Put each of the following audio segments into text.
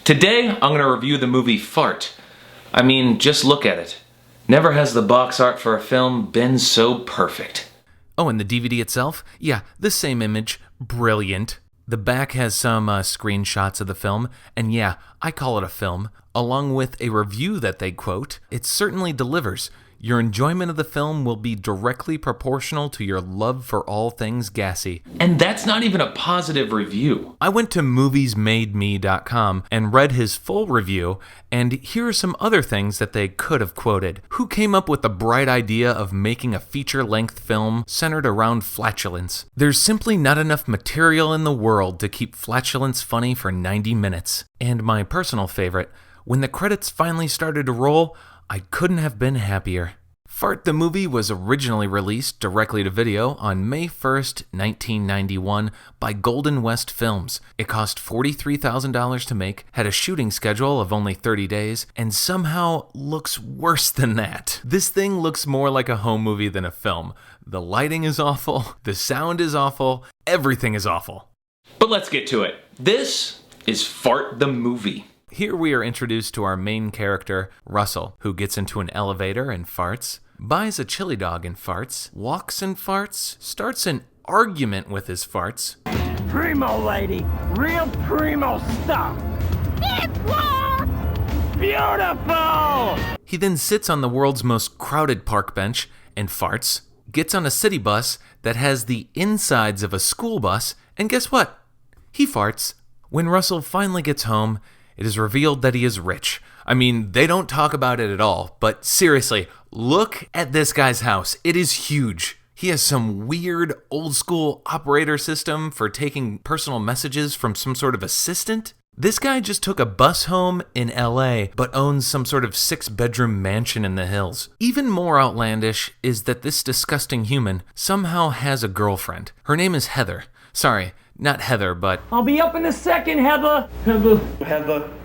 Today, I'm going to review the movie Fart. I mean, just look at it. Never has the box art for a film been so perfect. Oh, and the DVD itself? Yeah, the same image. Brilliant. The back has some screenshots of the film, and yeah, I call it a film, along with a review that they quote. It certainly delivers. Your enjoyment of the film will be directly proportional to your love for all things gassy. And that's not even a positive review. I went to moviesmademe.com and read his full review, and here are some other things that they could have quoted. Who came up with the bright idea of making a feature-length film centered around flatulence? There's simply not enough material in the world to keep flatulence funny for 90 minutes. And my personal favorite, when the credits finally started to roll, I couldn't have been happier. Fart the movie was originally released directly to video on May 1st, 1991 by Golden West Films. It cost $43,000 to make, had a shooting schedule of only 30 days, and somehow looks worse than that. This thing looks more like a home movie than a film. The lighting is awful, the sound is awful, everything is awful. But let's get to it. This is Fart the movie. Here we are introduced to our main character, Russell, who gets into an elevator and farts, buys a chili dog and farts, walks and farts, starts an argument with his farts. Primo lady, real primo stuff. Beautiful! He then sits on the world's most crowded park bench and farts, gets on a city bus that has the insides of a school bus, and guess what? He farts. When Russell finally gets home, it is revealed that he is rich. I mean, they don't talk about it at all, but seriously, look at this guy's house. It is huge. He has some weird old-school operator system for taking personal messages from some sort of assistant. This guy just took a bus home in LA, but owns some sort of 6-bedroom mansion in the hills. Even more outlandish is that this disgusting human somehow has a girlfriend. Her name is Heather. Sorry, not Heather, but... I'll be up in a second, Heather.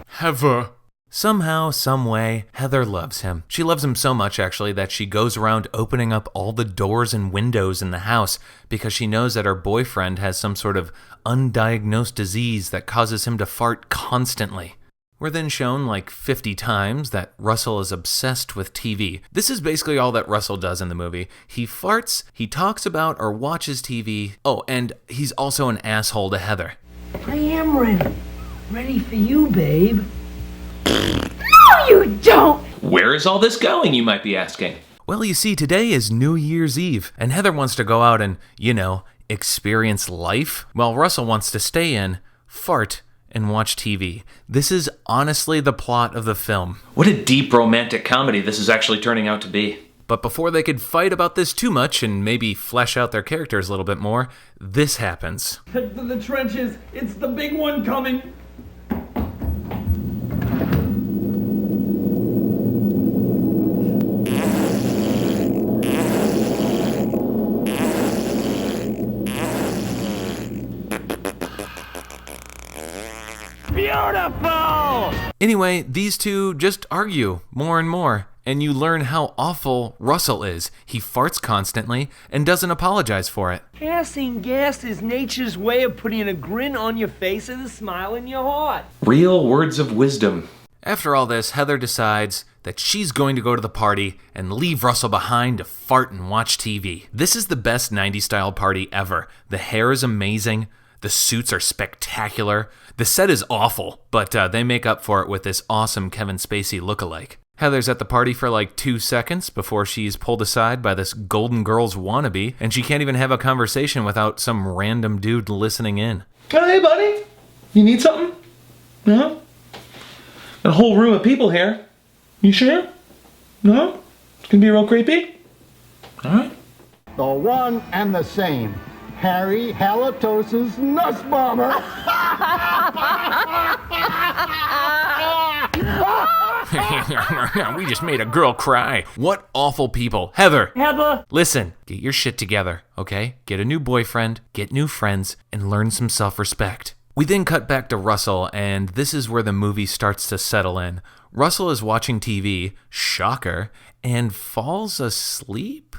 Heather. Somehow, someway, Heather loves him. She loves him so much, actually, that she goes around opening up all the doors and windows in the house because she knows that her boyfriend has some sort of undiagnosed disease that causes him to fart constantly. We're then shown like 50 times that Russell is obsessed with TV. This is basically all that Russell does in the movie. He farts, he talks about or watches TV. Oh, and he's also an asshole to Heather. I am ready. Ready for you, babe. No, you don't! Where is all this going, you might be asking? Well, you see, today is New Year's Eve, and Heather wants to go out and, experience life, while Russell wants to stay in, fart, and watch TV. This is honestly the plot of the film. What a deep romantic comedy this is actually turning out to be. But before they could fight about this too much and maybe flesh out their characters a little bit more, this happens. Head to the trenches. It's the big one coming. Beautiful! Anyway, these two just argue more and more, and you learn how awful Russell is. He farts constantly and doesn't apologize for it. Passing gas is nature's way of putting a grin on your face and a smile in your heart. Real words of wisdom. After all this, Heather decides that she's going to go to the party and leave Russell behind to fart and watch TV. This is the best 90s style party ever. The hair is amazing. The suits are spectacular. The set is awful, but they make up for it with this awesome Kevin Spacey lookalike. Heather's at the party for like 2 seconds before she's pulled aside by this Golden Girls wannabe, and she can't even have a conversation without some random dude listening in. Hey, buddy. You need something? No? Got a whole room of people here. You sure? No? It's gonna be real creepy? Alright. The one and the same. Harry Halitosis Nussbomber. We just made a girl cry. What awful people. Heather, Heather! listen, get your shit together, okay? Get a new boyfriend, get new friends, and learn some self-respect. We then cut back to Russell, and this is where the movie starts to settle in. Russell is watching TV, shocker, and falls asleep?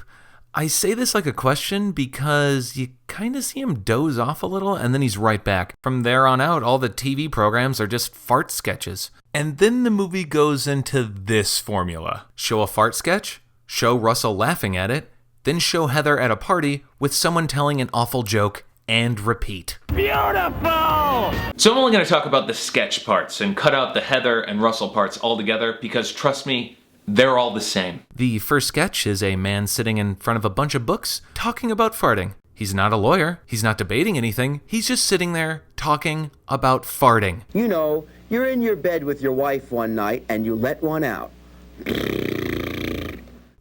I say this like a question because you kind of see him doze off a little and then he's right back. From there on out, all the TV programs are just fart sketches. And then the movie goes into this formula. Show a fart sketch, show Russell laughing at it, then show Heather at a party with someone telling an awful joke, and repeat. Beautiful! So I'm only going to talk about the sketch parts and cut out the Heather and Russell parts altogether because trust me, they're all the same. The first sketch is a man sitting in front of a bunch of books talking about farting. He's not a lawyer. He's not debating anything. He's just sitting there talking about farting. You know, you're in your bed with your wife one night and you let one out.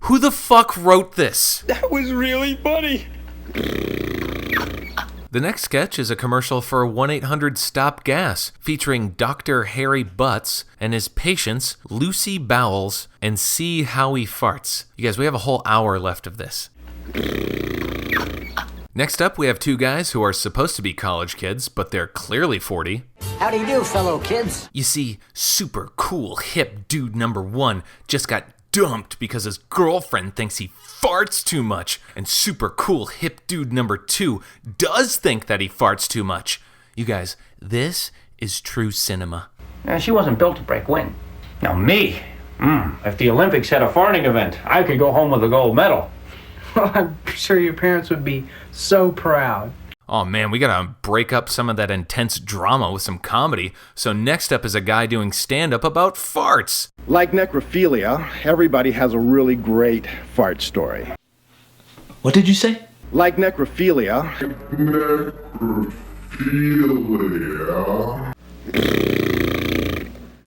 Who the fuck wrote this? That was really funny. The next sketch is a commercial for 1-800-STOP-GAS featuring Dr. Harry Butts and his patients Lucy Bowles and See How He Farts. You guys, we have a whole hour left of this. Next up, we have two guys who are supposed to be college kids, but they're clearly 40. How do you do, fellow kids? You see, super cool hip dude number 1 just got dumped because his girlfriend thinks he farts too much, and super cool hip dude number 2 does think that he farts too much. You guys, this is true cinema. She wasn't built to break wind. Now me, if the Olympics had a farting event, I could go home with a gold medal. Well, I'm sure your parents would be so proud. Oh man, we gotta break up some of that intense drama with some comedy. So next up is a guy doing stand-up about farts. Like necrophilia, everybody has a really great fart story. What did you say? Like necrophilia.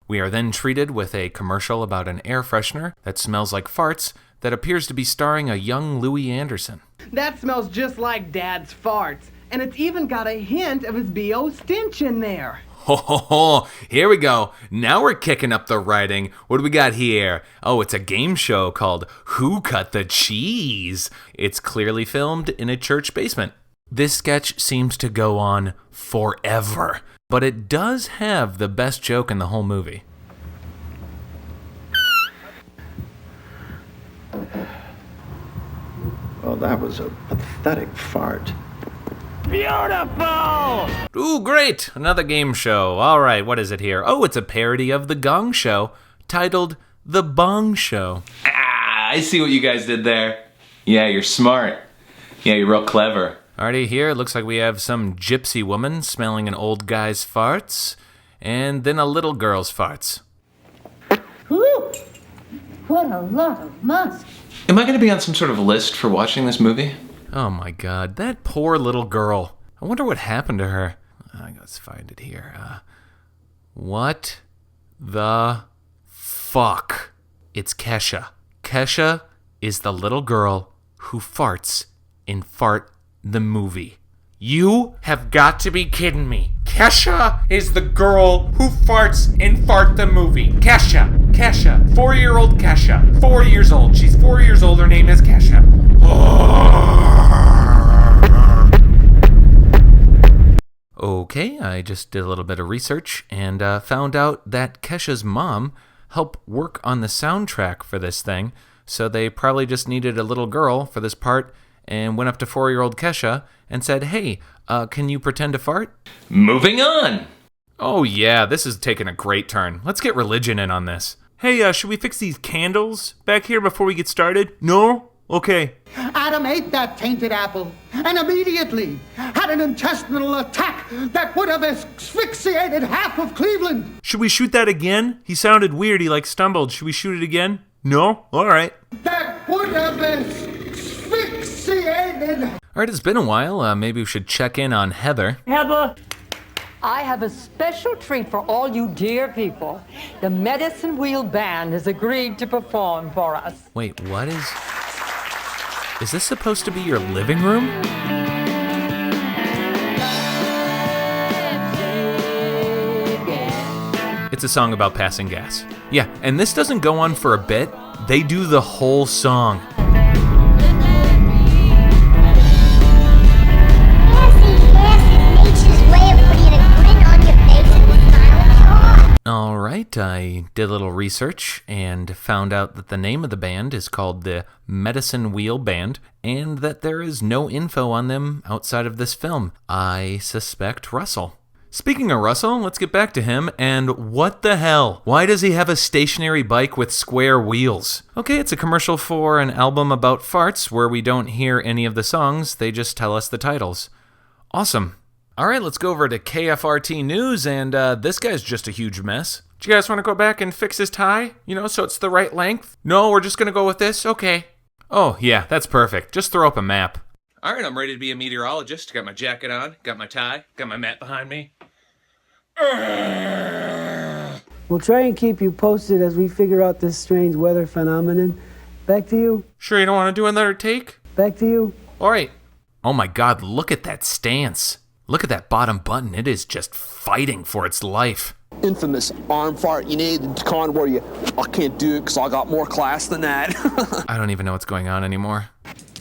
We are then treated with a commercial about an air freshener that smells like farts that appears to be starring a young Louis Anderson. That smells just like Dad's farts. And it's even got a hint of his B.O. stench in there. Ho ho ho, here we go. Now we're kicking up the writing. What do we got here? Oh, it's a game show called Who Cut the Cheese? It's clearly filmed in a church basement. This sketch seems to go on forever, but it does have the best joke in the whole movie. Well, that was a pathetic fart. Beautiful! Ooh, great! Another game show. All right, what is it here? Oh, it's a parody of The Gong Show, titled The Bong Show. I see what you guys did there. Yeah, you're smart. Yeah, you're real clever. Alrighty, here it looks like we have some gypsy woman smelling an old guy's farts, and then a little girl's farts. Whew! What a lot of musk. Am I going to be on some sort of list for watching this movie? Oh my god, that poor little girl. I wonder what happened to her. Let's find it here. What the fuck? It's Kesha. Kesha is the little girl who farts in Fart the movie. You have got to be kidding me. Kesha is the girl who farts in Fart the movie. Kesha. 4-year-old Kesha. 4 years old. She's 4 years old. Her name is Kesha. Okay, I just did a little bit of research and found out that Kesha's mom helped work on the soundtrack for this thing, so they probably just needed a little girl for this part and went up to 4-year-old Kesha and said, hey, can you pretend to fart? Moving on! Oh yeah, this is taking a great turn. Let's get religion in on this. Hey, should we fix these candles back here before we get started? No? Okay. Adam ate that tainted apple and immediately had an intestinal attack that would have asphyxiated half of Cleveland. Should we shoot that again? He sounded weird. He stumbled. Should we shoot it again? No? All right. That would have asphyxiated. All right, it's been a while. Maybe we should check in on Heather. Heather? I have a special treat for all you dear people. The Medicine Wheel Band has agreed to perform for us. Wait, what is... Is this supposed to be your living room? It's a song about passing gas. Yeah, and this doesn't go on for a bit. They do the whole song. All right, night, I did a little research and found out that the name of the band is called the Medicine Wheel Band, and that there is no info on them outside of this film. I suspect Russell. Speaking of Russell, let's get back to him, and what the hell? Why does he have a stationary bike with square wheels? Okay, it's a commercial for an album about farts where we don't hear any of the songs, they just tell us the titles. Awesome. Alright, let's go over to KFRT News, and this guy's just a huge mess. Do you guys want to go back and fix his tie? So it's the right length? No, we're just gonna go with this? Okay. Oh, yeah, that's perfect. Just throw up a map. Alright, I'm ready to be a meteorologist. Got my jacket on, got my tie, got my map behind me. We'll try and keep you posted as we figure out this strange weather phenomenon. Back to you. Sure you don't want to do another take? Back to you. Alright. Oh my god, look at that stance. Look at that bottom button. It is just fighting for its life. Infamous arm fart. You need the con where you, I can't do it because I got more class than that. I don't even know what's going on anymore.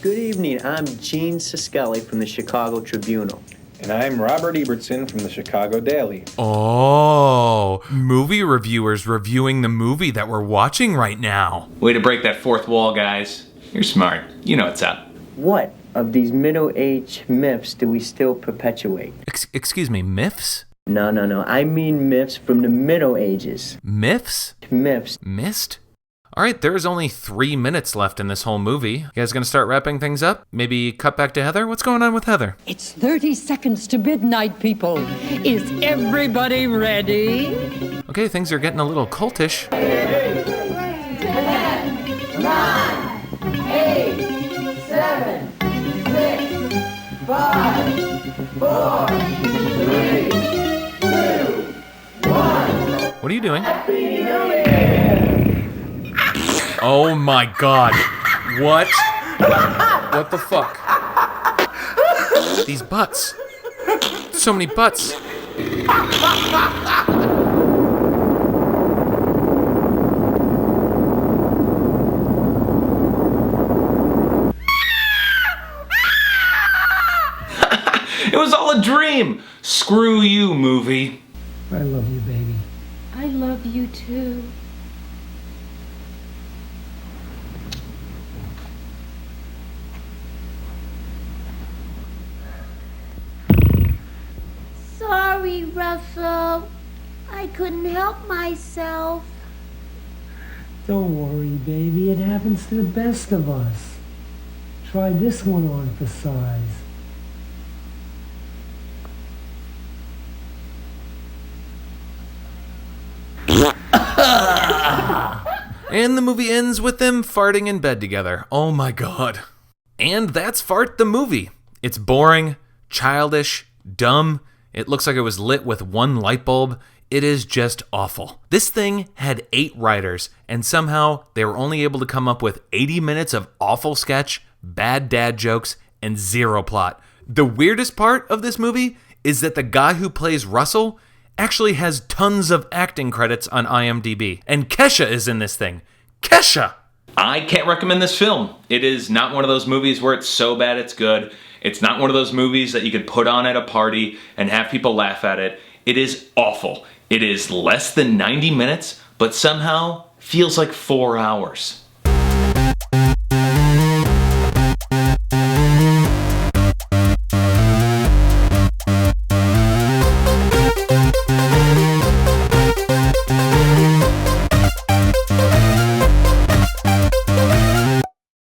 Good evening. I'm Gene Siskelli from the Chicago Tribunal. And I'm Robert Ebertson from the Chicago Daily. Oh, movie reviewers reviewing the movie that we're watching right now. Way to break that fourth wall, guys. You're smart. You know what's up. What of these middle-age myths do we still perpetuate? Excuse me, myths? No. I mean myths from the Middle Ages. Myths? Myths. Mist? Alright, there's only 3 minutes left in this whole movie. You guys gonna start wrapping things up? Maybe cut back to Heather? What's going on with Heather? It's 30 seconds to midnight, people. Is everybody ready? Okay, things are getting a little cultish. 10, 9, 8, 7, 6, 5, 4, 3, 2, 1. What are you doing? Oh my god. What? What the fuck? These butts. So many butts. It was all a dream. Screw you, movie. I love you, baby. I love you too. Sorry, Russell. I couldn't help myself. Don't worry, baby. It happens to the best of us. Try this one on for size. And the movie ends with them farting in bed together. Oh my god. And that's Fart the movie. It's boring, childish, dumb. It looks like it was lit with one light bulb. It is just awful. This thing had 8 writers, and somehow they were only able to come up with 80 minutes of awful sketch, bad dad jokes, and 0 plot. The weirdest part of this movie is that the guy who plays Russell actually has tons of acting credits on IMDb. And Kesha is in this thing. Kesha! I can't recommend this film. It is not one of those movies where it's so bad it's good. It's not one of those movies that you could put on at a party and have people laugh at it. It is awful. It is less than 90 minutes, but somehow feels like 4 hours.